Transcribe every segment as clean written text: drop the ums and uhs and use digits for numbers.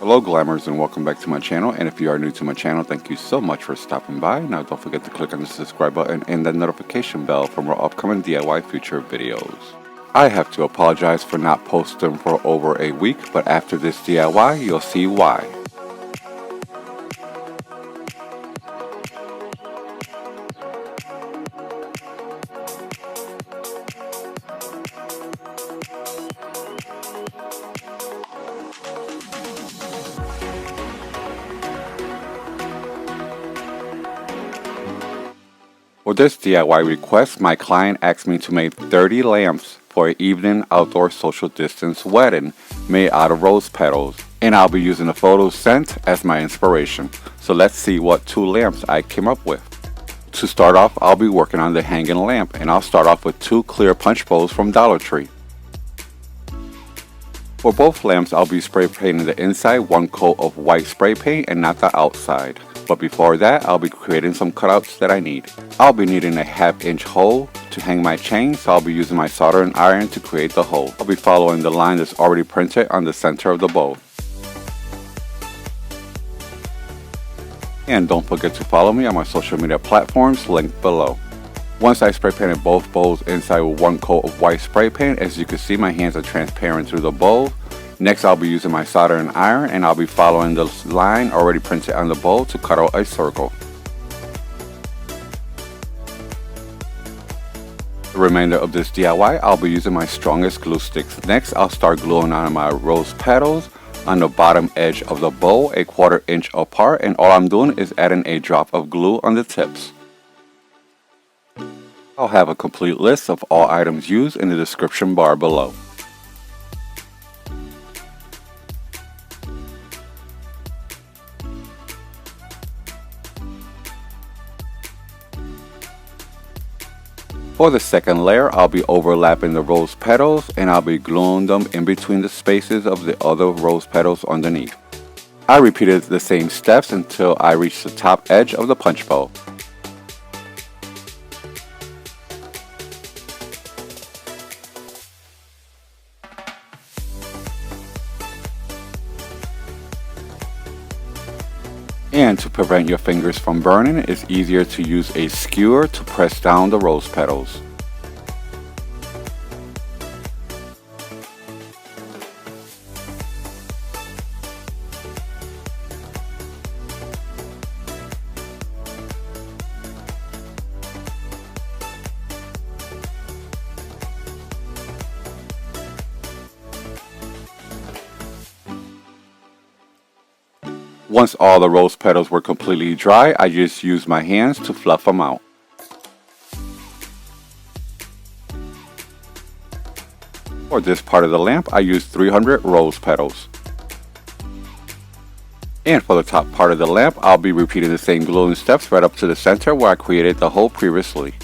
Hello Glamours and welcome back to my channel, and if you are new to my channel, thank you so much for stopping by. Now don't forget to click on the subscribe button and the notification bell for more upcoming DIY future videos. I have to apologize for not posting for over a week, but after this DIY you'll see why. For this DIY request, my client asked me to make 30 lamps for an evening outdoor social distance wedding made out of rose petals, and I'll be using the photo sent as my inspiration. So let's see what 2 lamps I came up with. To start off, I'll be working on the hanging lamp, and I'll start off with 2 clear punch bowls from Dollar Tree. For both lamps, I'll be spray painting the inside 1 coat of white spray paint and not the outside. But before that, I'll be creating some cutouts that I need. I'll be needing a 1/2 inch hole to hang my chain, so I'll be using my soldering iron to create the hole. I'll be following the line that's already printed on the center of the bowl. And don't forget to follow me on my social media platforms linked below. Once I spray painted both bowls inside with 1 coat of white spray paint, as you can see my hands are transparent through the bowl. Next, I'll be using my soldering iron, and I'll be following the line already printed on the bowl to cut out a circle. The remainder of this DIY, I'll be using my strongest glue sticks. Next, I'll start gluing on my rose petals on the bottom edge of the bowl, a 1/4 inch apart, and all I'm doing is adding a drop of glue on the tips. I'll have a complete list of all items used in the description bar below. For the second layer, I'll be overlapping the rose petals, and I'll be gluing them in between the spaces of the other rose petals underneath. I repeated the same steps until I reached the top edge of the punch bowl. And to prevent your fingers from burning, it's easier to use a skewer to press down the rose petals. Once all the rose petals were completely dry, I just used my hands to fluff them out. For this part of the lamp, I used 300 rose petals. And for the top part of the lamp, I'll be repeating the same gluing steps right up to the center where I created the hole previously.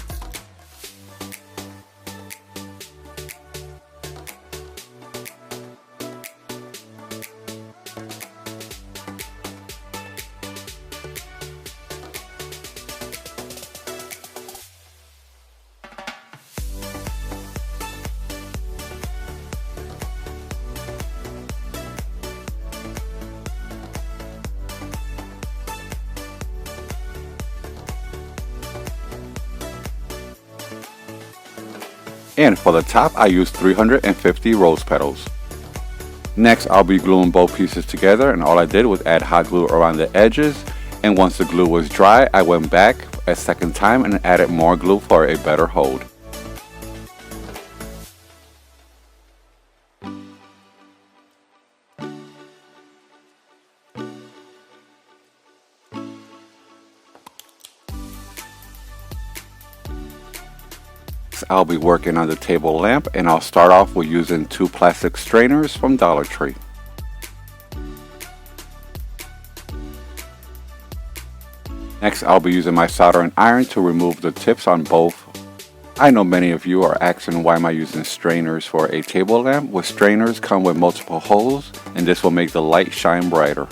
And for the top, I used 350 rose petals. Next, I'll be gluing both pieces together, and all I did was add hot glue around the edges, and once the glue was dry, I went back a second time and added more glue for a better hold. I'll be working on the table lamp, and I'll start off with using 2 plastic strainers from Dollar Tree. Next, I'll be using my soldering iron to remove the tips on both. I know many of you are asking why am I using strainers for a table lamp. Well, strainers come with multiple holes, and this will make the light shine brighter.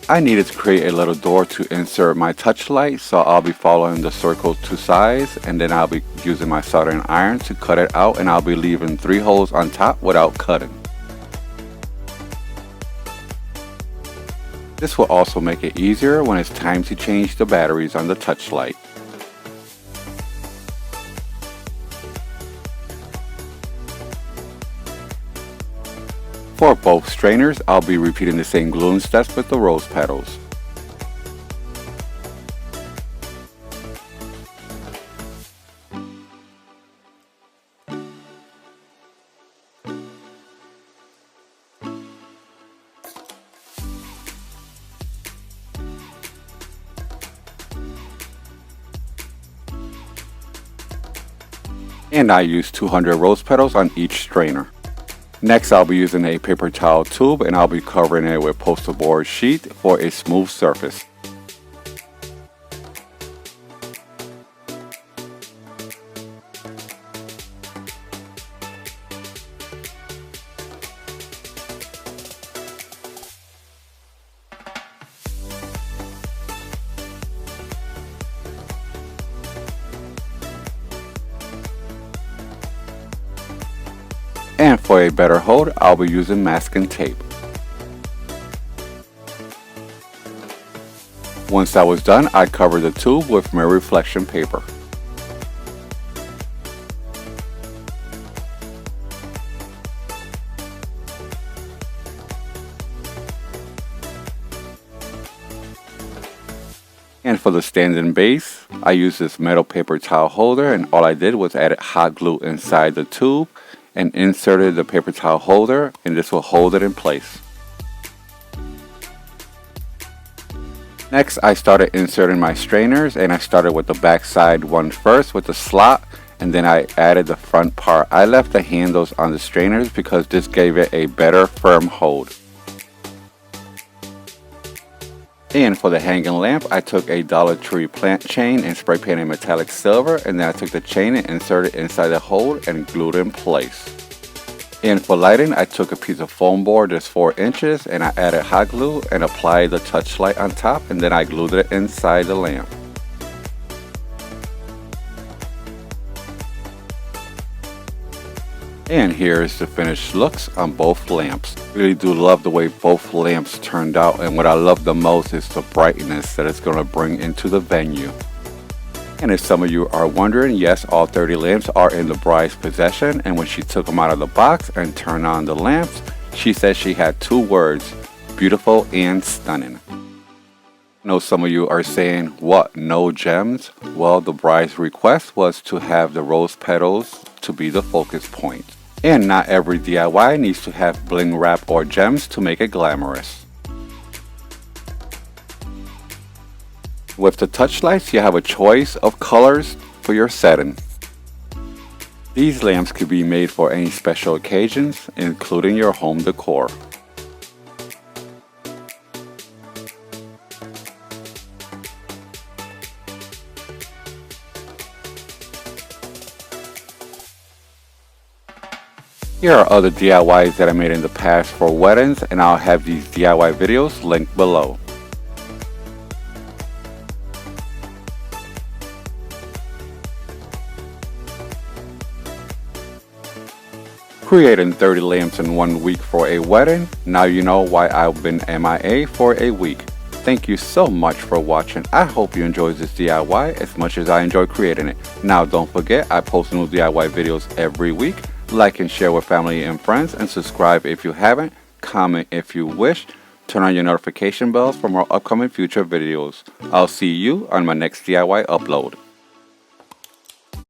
I needed to create a little door to insert my touch light, so I'll be following the circle to size, and then I'll be using my soldering iron to cut it out, and I'll be leaving 3 holes on top without cutting. This will also make it easier when it's time to change the batteries on the touch light. For both strainers, I'll be repeating the same gluing steps with the rose petals. And I use 200 rose petals on each strainer. Next, I'll be using a paper towel tube and I'll be covering it with poster board sheet for a smooth surface. And for a better hold, I'll be using masking tape. Once that was done, I covered the tube with mirror reflection paper. And for the stand-in base, I used this metal paper towel holder, and all I did was added hot glue inside the tube and inserted the paper towel holder, and this will hold it in place. Next, I started inserting my strainers, and I started with the back side one first with the slot, and then I added the front part. I left the handles on the strainers because this gave it a better firm hold. And for the hanging lamp, I took a Dollar Tree plant chain and spray painted metallic silver, and then I took the chain and inserted it inside the hole and glued it in place. And for lighting, I took a piece of foam board that's 4 inches and I added hot glue and applied the touch light on top, and then I glued it inside the lamp. And here's the finished looks on both lamps. Really do love the way both lamps turned out, and what I love the most is the brightness that it's going to bring into the venue. And if some of you are wondering, yes, all 30 lamps are in the bride's possession, and when she took them out of the box and turned on the lamps, she said she had 2 words: beautiful and stunning. I know some of you are saying, what, no gems? Well, the bride's request was to have the rose petals to be the focus point. And not every DIY needs to have bling wrap or gems to make it glamorous. With the touch lights, you have a choice of colors for your setting. These lamps could be made for any special occasions, including your home decor. Here are other DIYs that I made in the past for weddings, and I'll have these DIY videos linked below. Creating 30 lamps in 1 week for a wedding. Now you know why I've been MIA for a week. Thank you so much for watching. I hope you enjoyed this DIY as much as I enjoy creating it. Now don't forget, I post new DIY videos every week. Like and share with family and friends, and subscribe if you haven't. Comment if you wish. Turn on your notification bells for more upcoming future videos. I'll see you on my next DIY upload.